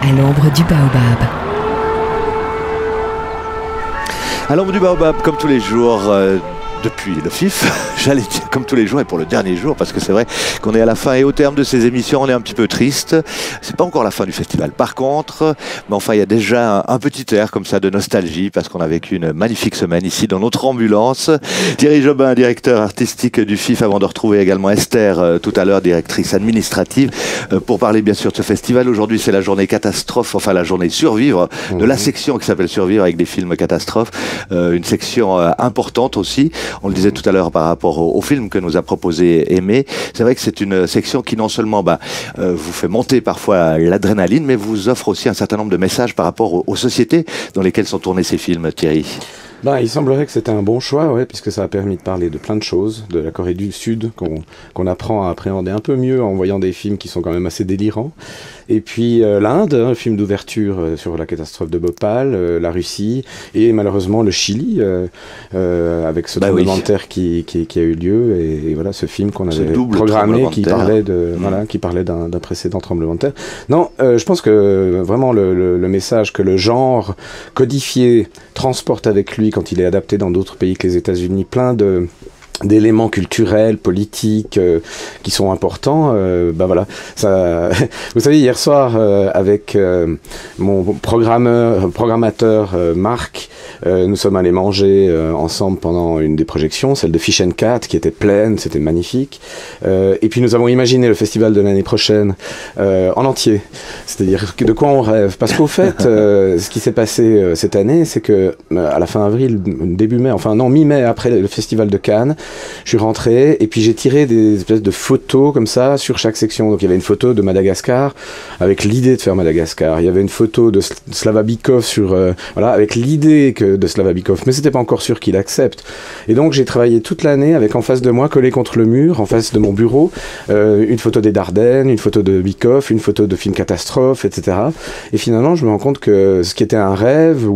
à l'ombre du baobab. À l'ombre du baobab, comme tous les jours, depuis le FIF, j'allais dire comme tous les jours et pour le dernier jour, parce que c'est vrai qu'on est à la fin et au terme de ces émissions, on est un petit peu triste. C'est pas encore la fin du festival par contre, mais enfin il y a déjà un petit air comme ça de nostalgie, parce qu'on a vécu une magnifique semaine ici dans notre ambulance. Thierry Jobin, directeur artistique du FIF, avant de retrouver également Esther tout à l'heure, directrice administrative, pour parler bien sûr de ce festival. Aujourd'hui c'est la journée catastrophe, enfin la journée survivre, de la section qui s'appelle Survivre avec des films catastrophes, une section importante aussi. On le disait tout à l'heure par rapport au film que nous a proposé Aimé. C'est vrai que c'est une section qui non seulement vous fait monter parfois l'adrénaline, mais vous offre aussi un certain nombre de messages par rapport aux sociétés dans lesquelles sont tournés ces films, Thierry. Il semblerait que c'était un bon choix, puisque ça a permis de parler de plein de choses, de la Corée du Sud, qu'on apprend à appréhender un peu mieux en voyant des films qui sont quand même assez délirants. Et puis l'Inde, un film d'ouverture sur la catastrophe de Bhopal, la Russie, et malheureusement le Chili, avec ce tremblement de terre qui a eu lieu, et voilà ce film qu'on avait programmé qui parlait d'un précédent tremblement de terre. Non, je pense que vraiment le message que le genre codifié transporte avec lui quand il est adapté dans d'autres pays que les États-Unis, plein d'éléments culturels, politiques qui sont importants, ça. Vous savez, hier soir avec mon programmateur Marc, nous sommes allés manger ensemble pendant une des projections, celle de Fish and Cat, qui était pleine, c'était magnifique. Et puis nous avons imaginé le festival de l'année prochaine en entier. C'est-à-dire de quoi on rêve. Parce qu'au fait, ce qui s'est passé cette année, c'est que à la fin avril, début mai, mi-mai, après le festival de Cannes, je suis rentré et puis j'ai tiré des espèces de photos comme ça sur chaque section. Donc il y avait une photo de Madagascar avec l'idée de faire Madagascar. Il y avait une photo de Slava Bikov avec l'idée de Slava Bikov, mais c'était pas encore sûr qu'il accepte. Et donc j'ai travaillé toute l'année avec en face de moi, collé contre le mur, en face de mon bureau, une photo des Dardennes, une photo de Bikov, une photo de film catastrophe, etc. Et finalement je me rends compte que ce qui était un rêve,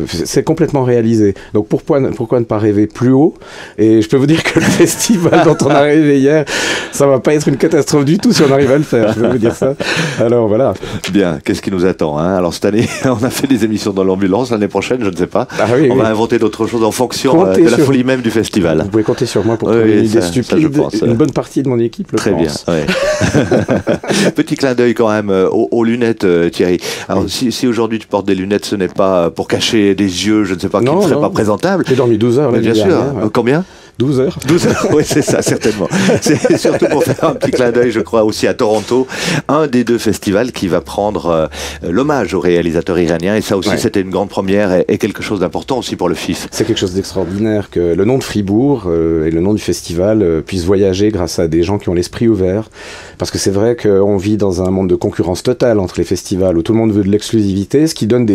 c'est complètement réalisé. Donc pourquoi ne pas rêver plus haut? Et je peux vous dire que le festival dont on est arrivé hier, ça va pas être une catastrophe du tout si on arrive à le faire, je peux vous dire ça. Alors voilà. Bien, qu'est-ce qui nous attend, hein? Alors cette année, on a fait des émissions dans l'ambulance, l'année prochaine, je ne sais pas. On va inventer d'autres choses en fonction de la folie même du festival. Vous pouvez compter sur moi pour trouver une idée stupide. Une bonne partie de mon équipe le pense. Très bien, ouais. Petit clin d'œil quand même aux lunettes, Thierry. Alors si aujourd'hui tu portes des lunettes, ce n'est pas pour cacher des yeux, je ne sais pas, qui ne seraient pas présentables. J'ai dormi 12 heures. Bien sûr. Combien ? 12 heures. 12 heures, oui, c'est ça, certainement. C'est surtout pour faire un petit clin d'œil, je crois, aussi à Toronto, un des deux festivals qui va prendre l'hommage aux réalisateurs iraniens. Et ça aussi, c'était une grande première et quelque chose d'important aussi pour le FIF. C'est quelque chose d'extraordinaire que le nom de Fribourg et le nom du festival puissent voyager grâce à des gens qui ont l'esprit ouvert. Parce que c'est vrai qu'on vit dans un monde de concurrence totale entre les festivals où tout le monde veut de l'exclusivité, ce qui donne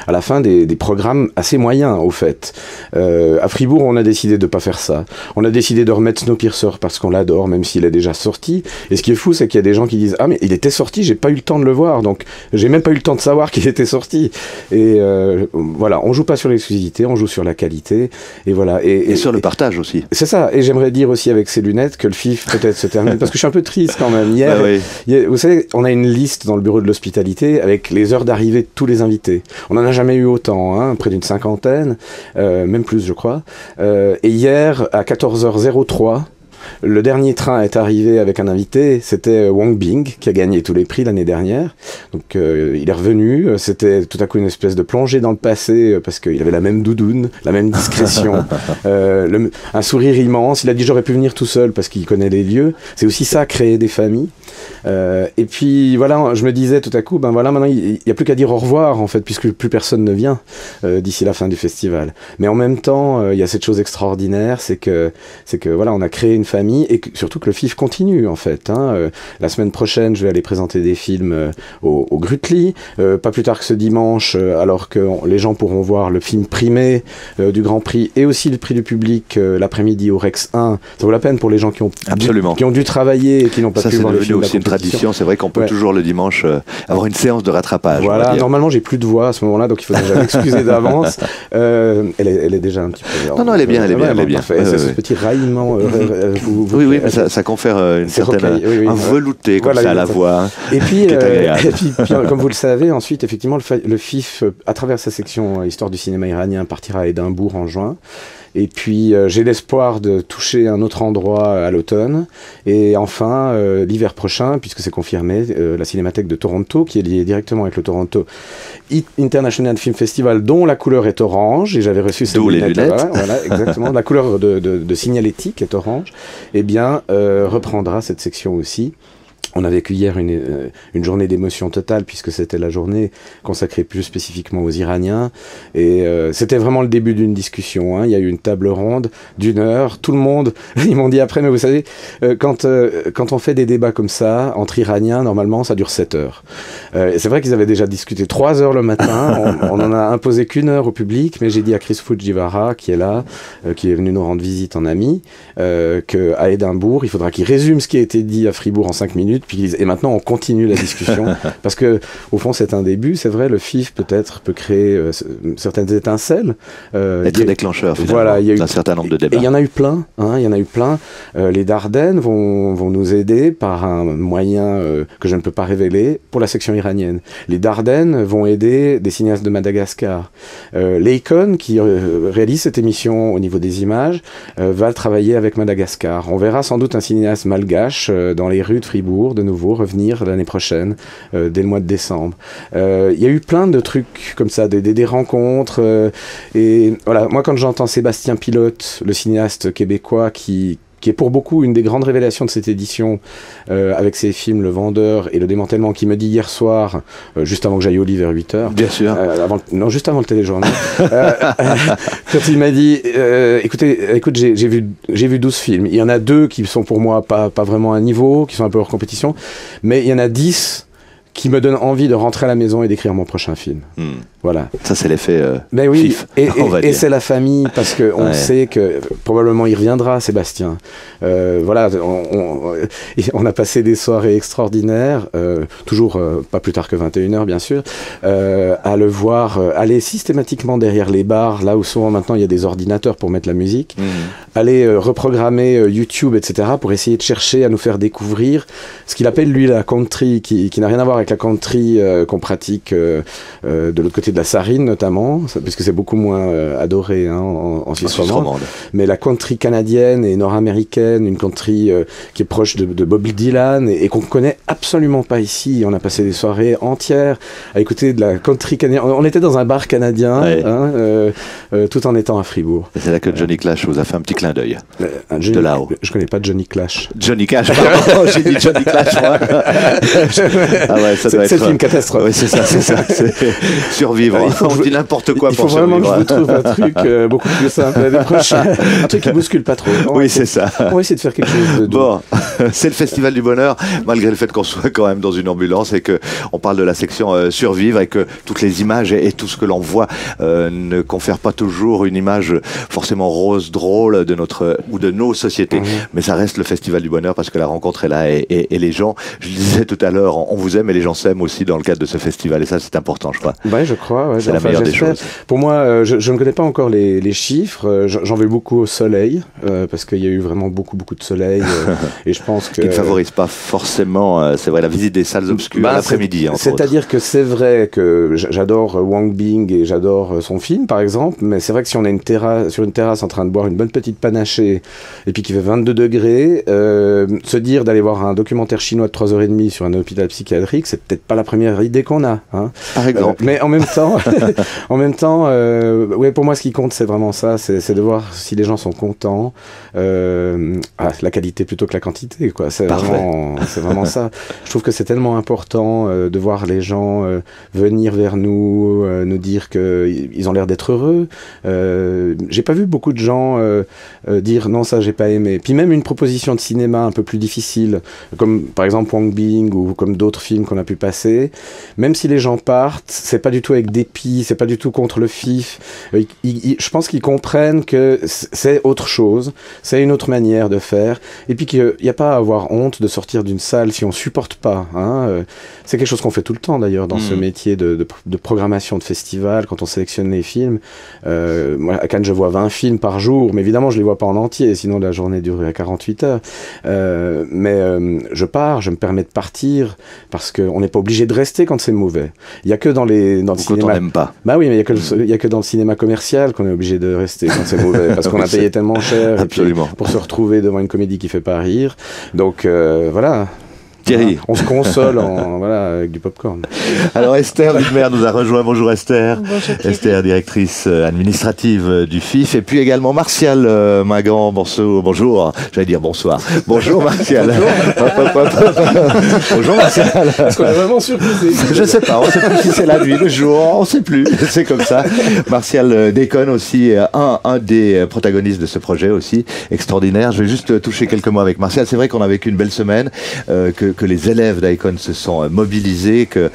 à la fin des programmes assez moyens, au fait. À Fribourg, on a décidé de ne pas faire ça. On a décidé de remettre Snowpiercer parce qu'on l'adore, même s'il est déjà sorti. Et ce qui est fou, c'est qu'il y a des gens qui disent « Ah, mais il était sorti, j'ai pas eu le temps de le voir, donc j'ai même pas eu le temps de savoir qu'il était sorti. » Et voilà, on joue pas sur l'exclusivité, on joue sur la qualité. Et voilà. Et sur le partage aussi. C'est ça. Et j'aimerais dire aussi avec ces lunettes que le FIF peut-être se termine, parce que je suis un peu triste quand même. Hier, vous savez, on a une liste dans le bureau de l'hospitalité avec les heures d'arrivée de tous les invités. On en a jamais eu autant, près d'une 50aine, même plus, je crois. Et hier, à 14h03, le dernier train est arrivé avec un invité, c'était Wang Bing, qui a gagné tous les prix l'année dernière. Donc il est revenu, c'était tout à coup une espèce de plongée dans le passé, parce qu'il avait la même doudoune, la même discrétion, un sourire immense. Il a dit j'aurais pu venir tout seul parce qu'il connaît les lieux. C'est aussi ça, créer des familles. Et puis voilà, je me disais tout à coup, maintenant il n'y a plus qu'à dire au revoir en fait, puisque plus personne ne vient d'ici la fin du festival. Mais en même temps, il y a cette chose extraordinaire, c'est que voilà, on a créé une famille et surtout que le FIF continue en fait. La semaine prochaine, je vais aller présenter des films au Grutli, pas plus tard que ce dimanche, alors que les gens pourront voir le film primé du Grand Prix et aussi le prix du public l'après-midi au Rex 1. Ça vaut la peine pour les gens qui ont dû travailler et qui n'ont pas pu voir le film aussi une tradition, c'est vrai qu'on peut toujours le dimanche avoir une séance de rattrapage. Voilà, normalement j'ai plus de voix à ce moment-là, donc il faut déjà m'excuser d'avance. Elle est déjà un petit peu... Non, elle est bien, elle est bien. C'est ce petit raillement. Oui, mais ça confère une certaine... un velouté comme ça à la voix. Et puis, comme vous le savez, ensuite, effectivement, le FIF, à travers sa section Histoire du cinéma iranien, partira à Édimbourg en juin. Et puis j'ai l'espoir de toucher un autre endroit à l'automne. Et enfin, l'hiver prochain, puisque c'est confirmé, la Cinémathèque de Toronto, qui est liée directement avec le Toronto International Film Festival, dont la couleur est orange. Et j'avais reçu ces lunettes. Voilà, exactement. La couleur de signalétique est orange. Eh bien, reprendra cette section aussi. On a vécu hier une journée d'émotion totale, puisque c'était la journée consacrée plus spécifiquement aux Iraniens. Et c'était vraiment le début d'une discussion. Hein. Il y a eu une table ronde d'1 heure. Tout le monde, ils m'ont dit après, mais vous savez, quand on fait des débats comme ça, entre Iraniens, normalement, ça dure 7 heures. C'est vrai qu'ils avaient déjà discuté 3 heures le matin. On en a imposé qu'1 heure au public, mais j'ai dit à Chris Fujiwara, qui est là, qui est venu nous rendre visite en ami, qu'à Édimbourg, il faudra qu'il résume ce qui a été dit à Fribourg en 5 minutes. Et maintenant, on continue la discussion parce que, au fond, c'est un début. C'est vrai, le FIF peut-être peut créer certaines étincelles. Être déclencheur, finalement, voilà, il y a eu un certain nombre de débats. Et il y en a eu plein. Hein, il y en a eu plein. Les Dardennes vont nous aider par un moyen que je ne peux pas révéler pour la section iranienne. Les Dardennes vont aider des cinéastes de Madagascar. L'Eikon, qui réalise cette émission au niveau des images, va travailler avec Madagascar. On verra sans doute un cinéaste malgache dans les rues de Fribourg de nouveau revenir l'année prochaine, dès le mois de décembre. Il y a eu plein de trucs comme ça, des rencontres. Et voilà, moi quand j'entends Sébastien Pilote, le cinéaste québécois qui est pour beaucoup une des grandes révélations de cette édition, avec ses films Le Vendeur et Le Démantèlement, qui me dit hier soir, juste avant que j'aille au lit vers 8h. Bien sûr. Juste avant le téléjournal. Quand il m'a dit, écoute, j'ai vu 12 films. Il y en a 2 qui sont pour moi pas vraiment à niveau, qui sont un peu hors compétition, mais il y en a 10 qui me donnent envie de rentrer à la maison et d'écrire mon prochain film. Voilà. Ça, c'est l'effet FIF, et c'est la famille, parce qu'on sait que probablement il reviendra, Sébastien. Voilà, on a passé des soirées extraordinaires, toujours pas plus tard que 21h, bien sûr, à le voir aller systématiquement derrière les bars, là où souvent maintenant il y a des ordinateurs pour mettre la musique, aller reprogrammer YouTube, etc., pour essayer de chercher à nous faire découvrir ce qu'il appelle, lui, la country, qui n'a rien à voir avec la country qu'on pratique de l'autre côté de la Sarine notamment, puisque c'est beaucoup moins adoré en Suisse romande, mais la country canadienne et nord-américaine, une country qui est proche de Bob Dylan et qu'on connaît absolument pas ici. On a passé des soirées entières à écouter de la country canadienne. On était dans un bar canadien, tout en étant à Fribourg. Et c'est là que Johnny Clash vous a fait un petit clin d'œil. De là-haut. Je connais pas Johnny Clash. Johnny Clash, pardon, j'ai dit Johnny Clash, moi. Ah ouais, ça doit être... C'est une catastrophe. Oui, c'est ça. Survivre. On dit n'importe quoi pour survivre. Il faut vraiment que je vous trouve un truc beaucoup plus simple l'année prochaine. Un truc qui bouscule pas trop. Oui, c'est ça. On va essayer de faire quelque chose de doux. Bon, c'est le Festival du Bonheur, malgré le fait qu'on soit quand même dans une ambulance et qu'on parle de la section Survivre et que toutes les images et tout ce que l'on voit ne confèrent pas toujours une image forcément rose, drôle de notre ou de nos sociétés. Mais ça reste le Festival du Bonheur parce que la rencontre est là et les gens, je le disais tout à l'heure, on vous aime et les gens s'aiment aussi dans le cadre de ce festival et ça c'est important, je crois. Ouais, je crois. Ouais, c'est la meilleure des choses. Pour moi, je ne connais pas encore les chiffres. J'en veux beaucoup au soleil parce qu'il y a eu vraiment beaucoup de soleil et je pense que... Ce qui ne favorise pas forcément, c'est vrai, la visite des salles obscures l'après-midi. C'est-à-dire que c'est vrai que j'adore Wang Bing et j'adore son film, par exemple, mais c'est vrai que si on est sur une terrasse en train de boire une bonne petite panachée et puis qu'il fait 22 degrés, se dire d'aller voir un documentaire chinois de 3h30 sur un hôpital psychiatrique, c'est peut-être pas la première idée qu'on a. Hein. Par exemple. Mais en même temps, ouais, pour moi, ce qui compte, c'est vraiment ça, c'est de voir si les gens sont contents. La qualité plutôt que la quantité, quoi. C'est vraiment ça. Je trouve que c'est tellement important de voir les gens venir vers nous, nous dire qu'ils ont l'air d'être heureux. J'ai pas vu beaucoup de gens dire non, ça j'ai pas aimé. Puis même une proposition de cinéma un peu plus difficile, comme par exemple Wang Bing ou comme d'autres films qu'on a pu passer. Même si les gens partent, c'est pas du tout avec dépit, c'est pas du tout contre le FIF. Je pense qu'ils comprennent que c'est autre chose, c'est une autre manière de faire, et puis qu'il n'y a pas à avoir honte de sortir d'une salle si on supporte pas. C'est quelque chose qu'on fait tout le temps d'ailleurs dans ce métier de programmation de festival, quand on sélectionne les films. Moi, à Cannes, je vois 20 films par jour, mais évidemment, je les vois pas en entier, sinon la journée durerait à 48 heures. Je pars, je me permets de partir, parce qu'on n'est pas obligé de rester quand c'est mauvais. Il n'y a que dans le cinéma... Quand on n'aime pas. Bah oui, mais il y a que dans le cinéma commercial qu'on est obligé de rester quand c'est mauvais, parce qu'on a payé tellement cher. Absolument. Et puis, pour se retrouver devant une comédie qui fait pas rire. Donc voilà. Thierry. On se console avec du popcorn. Alors Esther Widmer nous a rejoint. Bonjour Esther. Bonjour Thierry. Esther, directrice administrative du FIF. Et puis également Martial Magand. Bonjour. J'allais dire bonsoir. Bonjour Martial. Bonjour Martial. Est-ce qu'on est vraiment surprisé? Je sais pas. On sait plus si c'est la nuit, le jour. On sait plus. C'est comme ça. Martial déconne aussi, un des protagonistes de ce projet aussi. Extraordinaire. Je vais juste toucher quelques mots avec Martial. C'est vrai qu'on a vécu une belle semaine, que les élèves d'Icon se sont mobilisés, que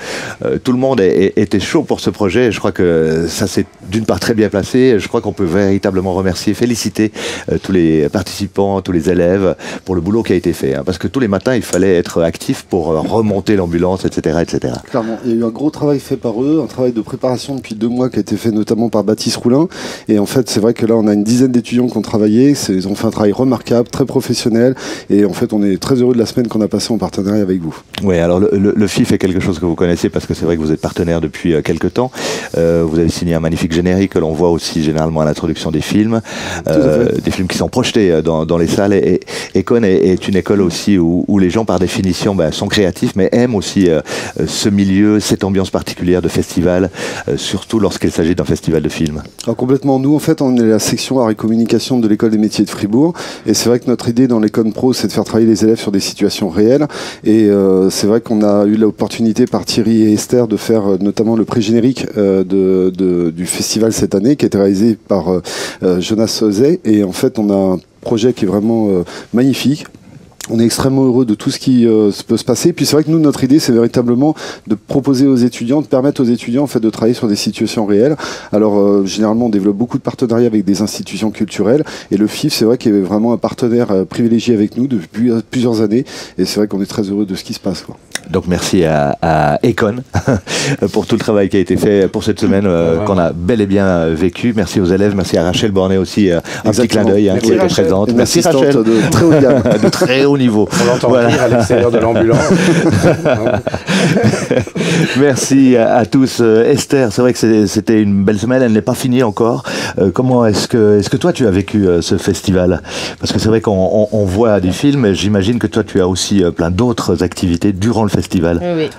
tout le monde était chaud pour ce projet. Je crois que ça s'est d'une part très bien placé. Je crois qu'on peut véritablement remercier, féliciter tous les participants, tous les élèves pour le boulot qui a été fait. Parce que tous les matins, il fallait être actif pour remonter l'ambulance, etc., etc. Clairement, il y a eu un gros travail fait par eux, un travail de préparation depuis 2 mois qui a été fait notamment par Baptiste Roulin. Et en fait, c'est vrai que là, on a une dizaine d'étudiants qui ont travaillé. Ils ont fait un travail remarquable, très professionnel. Et en fait, on est très heureux de la semaine qu'on a passée en partenariat avec vous. Oui, alors le FIF est quelque chose que vous connaissez parce que c'est vrai que vous êtes partenaire depuis quelques temps. Vous avez signé un magnifique générique que l'on voit aussi généralement à l'introduction des films. Des films qui sont projetés dans les salles. Et Econ est une école aussi où les gens, par définition, sont créatifs, mais aiment aussi ce milieu, cette ambiance particulière de festival, surtout lorsqu'il s'agit d'un festival de films. Alors complètement, nous en fait on est la section art et communication de l'école des métiers de Fribourg, et c'est vrai que notre idée dans l'Econ Pro, c'est de faire travailler les élèves sur des situations réelles. Et c'est vrai qu'on a eu l'opportunité par Thierry et Esther de faire notamment le pré-générique du festival cette année, qui a été réalisé par Jonas Zay. Et en fait, on a un projet qui est vraiment magnifique. On est extrêmement heureux de tout ce qui peut se passer. Puis c'est vrai que nous, notre idée, c'est véritablement de proposer aux étudiants, de permettre aux étudiants en fait de travailler sur des situations réelles. Alors généralement, on développe beaucoup de partenariats avec des institutions culturelles. Et le FIF, c'est vrai qu'il est vraiment un partenaire privilégié avec nous depuis plusieurs années. Et c'est vrai qu'on est très heureux de ce qui se passe, quoi. Donc merci à Econ pour tout le travail qui a été fait pour cette semaine qu'on a bel et bien vécu. Merci aux élèves, merci à Rachel Bornet aussi, un petit clin d'œil qui était présente. Merci Rachel. De très haut de gamme. De très haut niveau. On l'entend rire à l'extérieur de l'ambulance. Merci à tous. Esther, c'est vrai que c'était une belle semaine, elle n'est pas finie encore. Comment est-ce que toi tu as vécu ce festival? Parce que c'est vrai qu'on voit des films, mais j'imagine que toi tu as aussi plein d'autres activités durant le festival. Oui,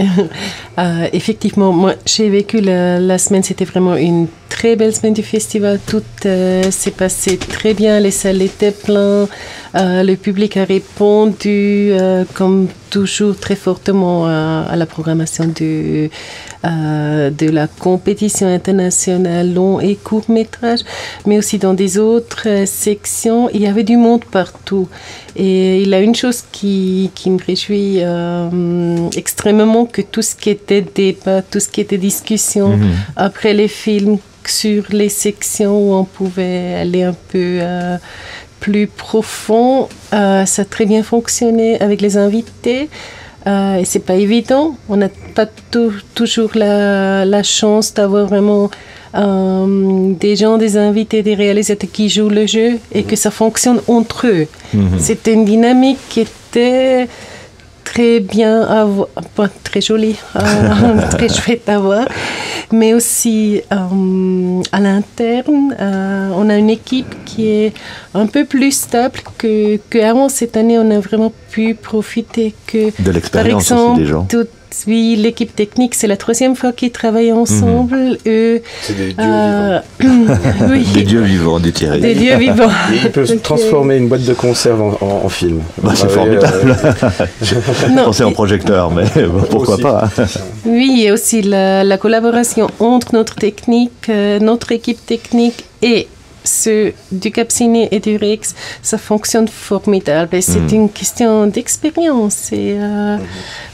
effectivement, moi j'ai vécu la semaine, c'était vraiment une très belle semaine du festival. Tout s'est passé très bien, les salles étaient pleines, le public a répondu comme toujours très fortement à la programmation de la compétition internationale long et court métrage, mais aussi dans des autres sections, il y avait du monde partout. Et il y a une chose qui me réjouit extrêmement, que tout ce qui était débat, tout ce qui était discussion après les films, sur les sections où on pouvait aller un peu plus profond, ça a très bien fonctionné avec les invités. Et c'est pas évident, on n'a pas toujours la chance d'avoir vraiment des gens, des invités, des réalisateurs qui jouent le jeu et que ça fonctionne entre eux. C'était une dynamique qui était très bien à voir, très jolie, très chouette à voir, mais aussi à l'interne, on a une équipe qui est un peu plus stable qu'avant. Cette année, on a vraiment pu profiter de l'expérience, par exemple, aussi des gens. Oui, l'équipe technique, c'est la 3e fois qu'ils travaillent ensemble. C'est des dieux vivants. Oui. Des dieux vivants, dit Thierry. Des dieux vivants. Ils peuvent transformer une boîte de conserve en film. C'est formidable. Je pensais en projecteur, mais pourquoi aussi, pas. Oui, et aussi la collaboration entre notre technique, notre équipe technique et ceux du Cap Ciné et du Rex, ça fonctionne formidable. Et c'est une question d'expérience. Et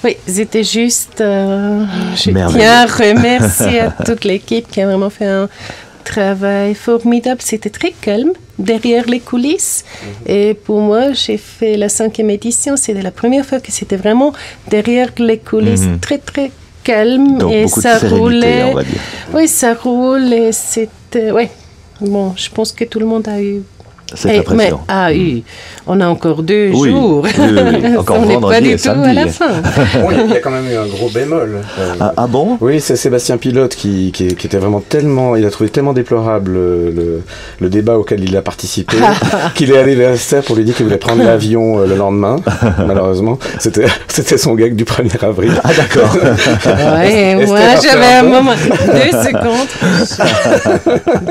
oui, c'était juste... je tiens à remercier à toute l'équipe qui a vraiment fait un travail formidable. C'était très calme derrière les coulisses. Et pour moi, j'ai fait la 5e édition. C'était la première fois que c'était vraiment derrière les coulisses, très, très calme. Donc, et ça roulait. On va dire. Oui, ça roule et c'était... Oui. Bon, je pense que tout le monde a eu... Cette impression. On a encore 2 jours. Oui. Encore on n'est pas du et tout samedi. à la fin. Bon, il y a quand même eu un gros bémol. Ah bon? Oui, c'est Sébastien Pilote qui était vraiment tellement... Il a trouvé tellement déplorable le débat auquel il a participé qu'il est allé vers Esther pour lui dire qu'il voulait prendre l'avion le lendemain. Malheureusement, c'était son gag du 1er avril. Ah d'accord. Ouais, moi j'avais un moment, 2 secondes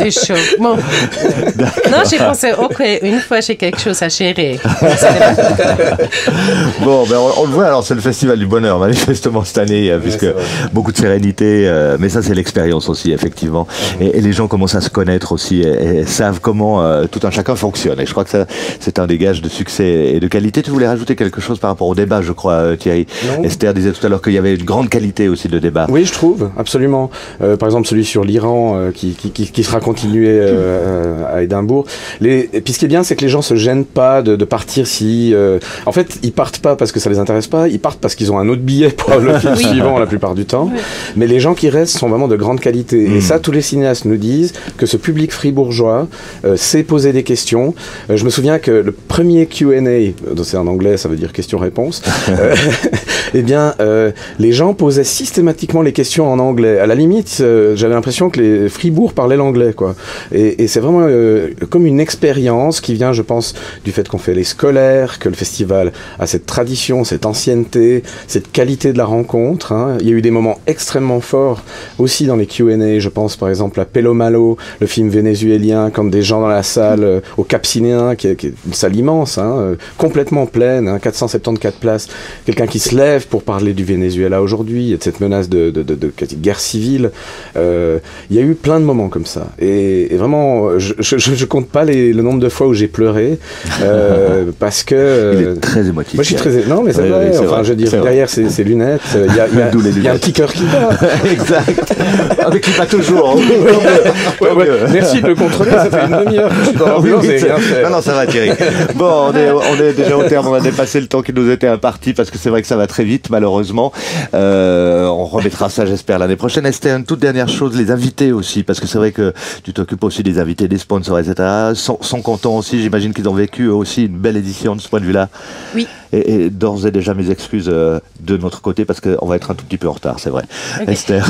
de choc. Bon. Non, j'ai pensé, ok, une fois j'ai quelque chose à gérer. Bon, ben on le voit, alors c'est le Festival du Bonheur, manifestement cette année, puisque beaucoup de sérénité, mais ça c'est l'expérience aussi, effectivement. Et les gens commencent à se connaître aussi et savent comment tout un chacun fonctionne. Et je crois que ça, c'est un des gages de succès et de qualité. Tu voulais rajouter quelque chose par rapport au débat, je crois, Thierry? Non. Esther disait tout à l'heure qu'il y avait une grande qualité aussi de débat. Oui, je trouve, absolument. Par exemple, celui sur l'Iran qui sera continué à Édimbourg. Et puis ce qui est bien, c'est que les gens se gênent pas de partir si... En fait, ils partent pas parce que ça les intéresse pas, ils partent parce qu'ils ont un autre billet pour le film suivant la plupart du temps. Oui. Mais les gens qui restent sont vraiment de grande qualité. Et ça, tous les cinéastes nous disent que ce public fribourgeois sait poser des questions. Je me souviens que le premier Q&A, c'est en anglais, ça veut dire question-réponse, eh bien, les gens posaient systématiquement les questions en anglais. À la limite, j'avais l'impression que les Fribourg parlaient l'anglais, quoi. Et c'est vraiment comme une expérience qui vient, je pense, du fait qu'on fait les scolaires, que le festival a cette tradition, cette ancienneté, cette qualité de la rencontre. Hein. Il y a eu des moments extrêmement forts aussi dans les Q&A. Je pense par exemple à Pelo Malo, le film vénézuélien, quand des gens dans la salle au Cap Cinéen, qui est une salle immense, complètement pleine, 474 places. Quelqu'un qui se lève pour parler du Venezuela aujourd'hui, et de cette menace de guerre civile. Il y a eu plein de moments comme ça. Et vraiment, je compte pas le nombre de fois où j'ai pleuré, parce que... Il est très émotif. Moi, je suis très... Non, mais c'est vrai. Enfin, je veux dire, derrière ces lunettes, il y a un petit cœur qui bat. Exact. Avec qui pas toujours. Merci de le contrôler, ça fait une demi-heure que je suis dans l'ambiance et rien fait. Non, ça va, Thierry. Bon, on est déjà au terme, on a dépassé le temps qui nous était imparti, parce que c'est vrai que ça va très vite, malheureusement. On remettra ça, j'espère, l'année prochaine. Esther, une toute dernière chose, les invités aussi, parce que c'est vrai que tu t'occupes aussi des invités, des sponsors, etc. Sont contents aussi, j'imagine qu'ils ont vécu aussi une belle édition de ce point de vue-là. Oui. Et d'ores et déjà mes excuses de notre côté, parce qu'on va être un tout petit peu en retard, c'est vrai. Okay. Esther.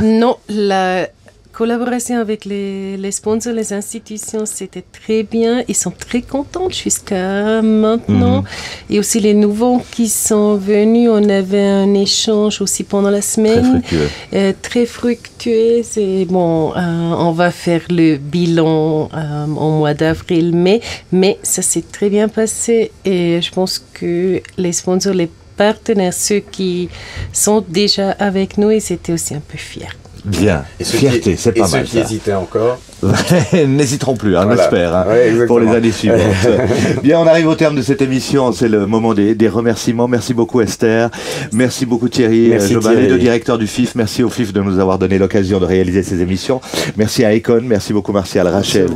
Non, la collaboration avec les sponsors, les institutions, c'était très bien. Ils sont très contents jusqu'à maintenant. Et aussi les nouveaux qui sont venus, on avait un échange aussi pendant la semaine. Très fructueux. Et bon, on va faire le bilan en mois d'avril, mais ça s'est très bien passé. Et je pense que les sponsors, les partenaires, ceux qui sont déjà avec nous, ils étaient aussi un peu fiers. Bien, fierté, c'est pas mal. Et ceux qui hésitaient encore n'hésiteront plus, on espère, ouais, pour les années suivantes. Bien, on arrive au terme de cette émission, c'est le moment des remerciements. Merci beaucoup Esther, merci beaucoup Thierry, le directeur du FIF, merci au FIF de nous avoir donné l'occasion de réaliser ces émissions. Merci à Econ, merci beaucoup Martial, Rachel,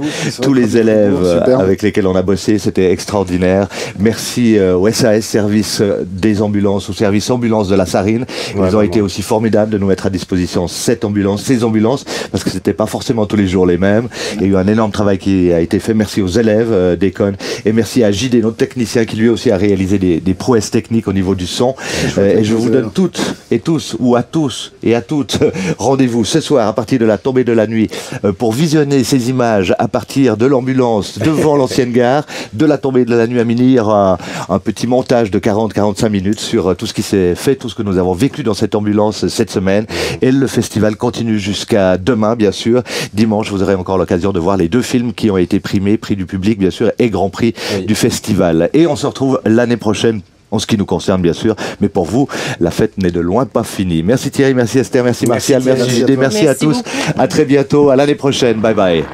tous les élèves avec lesquels on a bossé, c'était extraordinaire. Merci au SAS, service des ambulances, au service ambulance de la Sarine. Ils ont été aussi formidables de nous mettre à disposition ces ambulances, parce que c'était pas forcément tous les jours les mêmes. Il y a eu un énorme travail qui a été fait. Merci aux élèves d'Econ et merci à JD, notre technicien, qui lui aussi a réalisé des prouesses techniques au niveau du son. Et je vous donne toutes et tous, ou à tous et à toutes, rendez-vous ce soir à partir de la tombée de la nuit pour visionner ces images à partir de l'ambulance devant l'ancienne gare, de la tombée de la nuit à minuit. Il y aura un petit montage de 40-45 minutes sur tout ce qui s'est fait, tout ce que nous avons vécu dans cette ambulance cette semaine. Et le festival continue jusqu'à demain, bien sûr. Dimanche, vous aurez encore l'occasion de voir les 2 films qui ont été primés, prix du public, bien sûr, et grand prix du festival. Et on se retrouve l'année prochaine, en ce qui nous concerne, bien sûr. Mais pour vous, la fête n'est de loin pas finie. Merci Thierry, merci Esther, merci Martial, merci JD, merci à tous. Beaucoup. À très bientôt, à l'année prochaine. Bye bye.